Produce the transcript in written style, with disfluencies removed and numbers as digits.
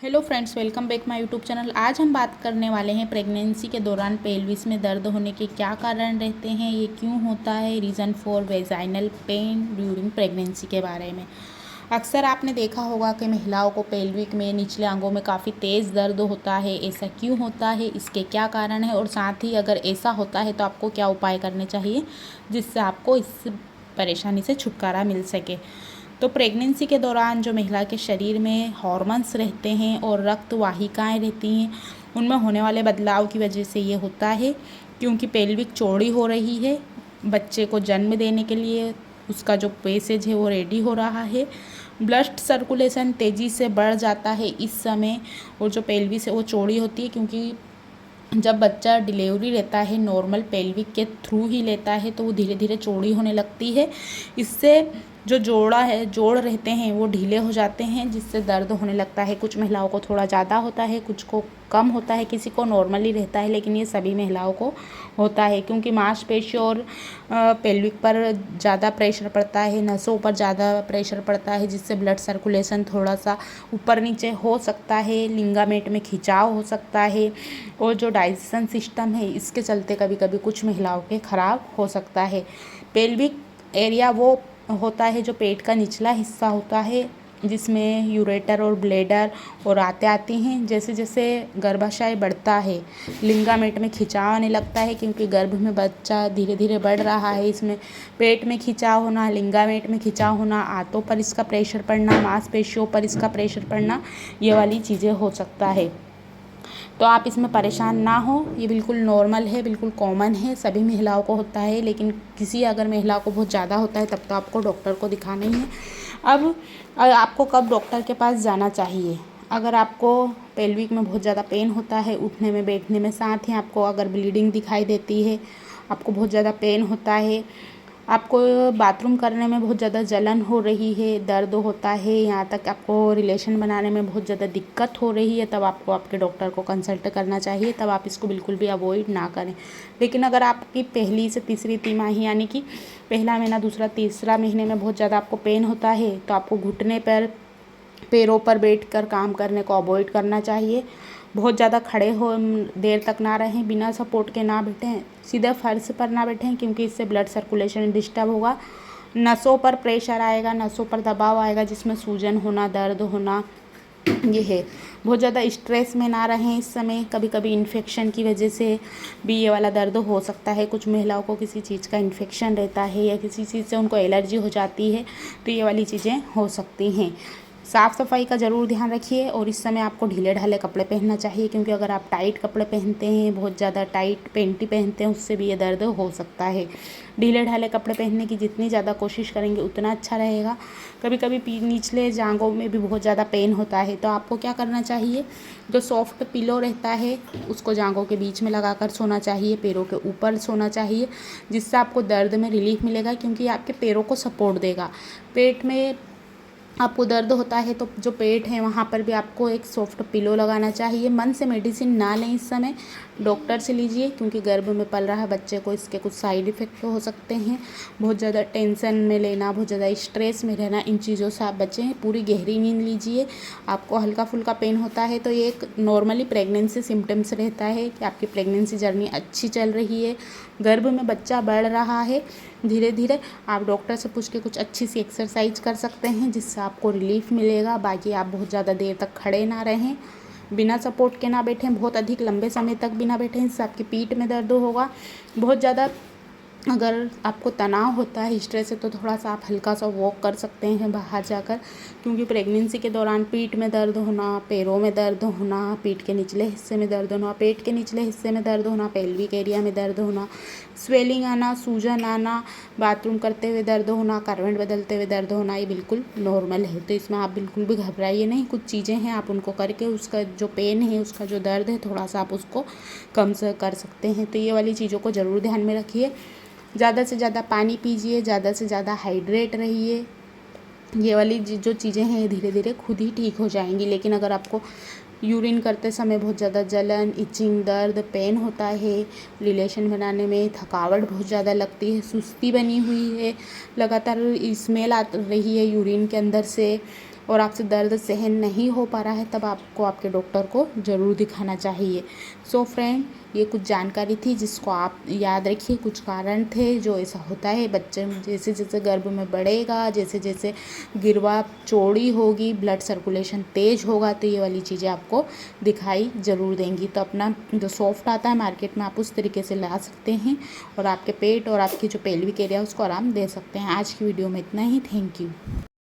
Hello friends, welcome back my YouTube channel. आज हम बात करने वाले हैं प्रेगनेंसी के दौरान पेल्विस में दर्द होने के क्या कारण रहते हैं, ये क्यों होता है, reason for vaginal pen during pregnancy के बारे में। अक्सर आपने देखा होगा कि महिलाओं को पेल्विक में निचले अंगों में काफ़ी तेज़ दर्द होता है। ऐसा क्यों होता है, इसके क्या कारण है और साथ ही अगर ऐसा होता है तो आपको क्या उपाय करने चाहिए जिससे आपको इस परेशानी से छुटकारा मिल सके। तो प्रेगनेंसी के दौरान जो महिला के शरीर में हॉर्मोन्स रहते हैं और रक्त वाहिकाएँ रहती हैं, उनमें होने वाले बदलाव की वजह से ये होता है, क्योंकि पेल्विक चौड़ी हो रही है, बच्चे को जन्म देने के लिए उसका जो पैसेज है वो रेडी हो रहा है, ब्लड सर्कुलेशन तेज़ी से बढ़ जाता है इस समय, और जो पेल्विस है वो चौड़ी होती है, क्योंकि जब बच्चा डिलीवरी लेता है नॉर्मल पेल्विक के थ्रू ही लेता है तो वो धीरे धीरे चौड़ी होने लगती है। इससे जो जोड़ रहते हैं वो ढीले हो जाते हैं, जिससे दर्द होने लगता है। कुछ महिलाओं को थोड़ा ज़्यादा होता है, कुछ को कम होता है, किसी को नॉर्मली रहता है, लेकिन ये सभी महिलाओं को होता है, क्योंकि मांसपेशियों और पेल्विक पर ज़्यादा प्रेशर पड़ता है, नसों पर ज़्यादा प्रेशर पड़ता है, जिससे ब्लड सर्कुलेशन थोड़ा सा ऊपर नीचे हो सकता है, लिंगामेट में खिंचाव हो सकता है, और जो डाइजेशन सिस्टम है इसके चलते कभी कभी कुछ महिलाओं के ख़राब हो सकता है। पेल्विक एरिया वो होता है जो पेट का निचला हिस्सा होता है, जिसमें यूरेटर और ब्लैडर और आती हैं। जैसे जैसे गर्भाशय बढ़ता है, लिंगामेट में खिंचाव आने लगता है, क्योंकि गर्भ में बच्चा धीरे धीरे बढ़ रहा है। इसमें पेट में खिंचाव होना, लिंगामेट में खिंचाव होना, आंतों पर इसका प्रेशर पड़ना, मांसपेशियों पर इसका प्रेशर पड़ना, ये वाली चीज़ें हो सकता है। तो आप इसमें परेशान ना हो, ये बिल्कुल नॉर्मल है, बिल्कुल कॉमन है, सभी महिलाओं को होता है। लेकिन किसी अगर महिला को बहुत ज़्यादा होता है तब तो आपको डॉक्टर को दिखाना ही है। अब आपको कब डॉक्टर के पास जाना चाहिए? अगर आपको पेल्विक में बहुत ज़्यादा पेन होता है, उठने में बैठने में, साथ ही आपको अगर ब्लीडिंग दिखाई देती है, आपको बहुत ज़्यादा पेन होता है, आपको बाथरूम करने में बहुत ज़्यादा जलन हो रही है, दर्द होता है, यहाँ तक आपको रिलेशन बनाने में बहुत ज़्यादा दिक्कत हो रही है, तब आपको आपके डॉक्टर को कंसल्ट करना चाहिए। तब आप इसको बिल्कुल भी अवॉइड ना करें। लेकिन अगर आपकी पहली से तीसरी तिमाही यानी कि पहला महीना, दूसरा, तीसरा महीने में बहुत ज़्यादा आपको पेन होता है, तो आपको घुटने पर, पैरों पर बैठकर काम करने को अवॉइड करना चाहिए। बहुत ज़्यादा खड़े हो देर तक ना रहें, बिना सपोर्ट के ना बैठें, सीधे फर्श पर ना बैठें, क्योंकि इससे ब्लड सर्कुलेशन डिस्टर्ब होगा, नसों पर प्रेशर आएगा, नसों पर दबाव आएगा, जिसमें सूजन होना, दर्द होना ये है। बहुत ज़्यादा स्ट्रेस में ना रहें इस समय, कभी कभी इन्फेक्शन की वजह से भी ये वाला दर्द हो सकता है। कुछ महिलाओं को किसी चीज़ का इन्फेक्शन रहता है या किसी चीज़ से उनको एलर्जी हो जाती है, तो ये वाली चीज़ें हो सकती हैं। साफ़ सफाई का ज़रूर ध्यान रखिए, और इस समय आपको ढीले ढाले कपड़े पहनना चाहिए, क्योंकि अगर आप टाइट कपड़े पहनते हैं, बहुत ज़्यादा टाइट पेंटी पहनते हैं, उससे भी ये दर्द हो सकता है। ढीले ढाले कपड़े पहनने की जितनी ज़्यादा कोशिश करेंगे उतना अच्छा रहेगा। कभी कभी निचले जांघों में भी बहुत ज़्यादा पेन होता है, तो आपको क्या करना चाहिए, जो सॉफ्ट पिलो रहता है उसको जांघों के बीच में लगाकर सोना चाहिए, पैरों के ऊपर सोना चाहिए, जिससे आपको दर्द में रिलीफ मिलेगा, क्योंकि ये आपके पैरों को सपोर्ट देगा। पेट में आपको दर्द होता है तो जो पेट है वहाँ पर भी आपको एक सॉफ्ट पिलो लगाना चाहिए। मन से मेडिसिन ना लें इस समय, डॉक्टर से लीजिए, क्योंकि गर्भ में पल रहा है बच्चे को इसके कुछ साइड इफ़ेक्ट हो सकते हैं। बहुत ज़्यादा टेंशन में लेना, बहुत ज़्यादा स्ट्रेस में रहना, इन चीज़ों से आप बचें। पूरी गहरी नींद लीजिए। आपको हल्का फुल्का पेन होता है तो ये एक नॉर्मली प्रेगनेंसी सिम्टम्स रहता है कि आपकी प्रेगनेंसी जर्नी अच्छी चल रही है, गर्भ में बच्चा बढ़ रहा है धीरे धीरे। आप डॉक्टर से पूछ के कुछ अच्छी सी एक्सरसाइज कर सकते हैं, जिससे आपको रिलीफ मिलेगा। बाकी आप बहुत ज़्यादा देर तक खड़े ना रहें, बिना सपोर्ट के ना बैठें, बहुत अधिक लंबे समय तक बिना बैठें, इससे आपकी पीठ में दर्द होगा। बहुत ज़्यादा अगर आपको तनाव होता है, स्ट्रेस है, तो थोड़ा सा आप हल्का सा वॉक कर सकते हैं बाहर जाकर, क्योंकि प्रेगनेंसी के दौरान पीठ में दर्द होना, पैरों में दर्द होना, पीठ के निचले हिस्से में दर्द होना, पेट के निचले हिस्से में दर्द होना, पेल्विक एरिया में दर्द होना, स्वेलिंग आना, सूजन आना, बाथरूम करते हुए दर्द होना, करवट बदलते हुए दर्द होना, ये बिल्कुल नॉर्मल है। तो इसमें आप बिल्कुल भी घबराइए नहीं। कुछ चीज़ें हैं आप उनको करके उसका जो पेन है, उसका जो दर्द है, थोड़ा सा आप उसको कम से कर सकते हैं। तो ये वाली चीज़ों को ज़रूर ध्यान में रखिए। ज़्यादा से ज़्यादा पानी पीजिए, ज़्यादा से ज़्यादा हाइड्रेट रहिए। ये वाली जो चीज़ें हैं ये धीरे धीरे खुद ही ठीक हो जाएंगी। लेकिन अगर आपको यूरिन करते समय बहुत ज़्यादा जलन, इचिंग, दर्द, पेन होता है, रिलेशन बनाने में थकावट बहुत ज़्यादा लगती है, सुस्ती बनी हुई है, लगातार स्मेल आ रही है यूरिन के अंदर से, और आपसे दर्द सहन नहीं हो पा रहा है, तब आपको आपके डॉक्टर को ज़रूर दिखाना चाहिए। सो फ्रेंड, ये कुछ जानकारी थी जिसको आप याद रखिए। कुछ कारण थे जो ऐसा होता है, बच्चे जैसे जैसे गर्भ में बढ़ेगा, जैसे जैसे गिरवा चौड़ी होगी, ब्लड सर्कुलेशन तेज होगा, तो ये वाली चीज़ें आपको दिखाई ज़रूर देंगी। तो अपना जो सॉफ्ट आता है मार्केट में, आप उस तरीके से ला सकते हैं और आपके पेट और आपकी जो पेल्विक एरिया उसको आराम दे सकते हैं। आज की वीडियो में इतना ही। Thank you.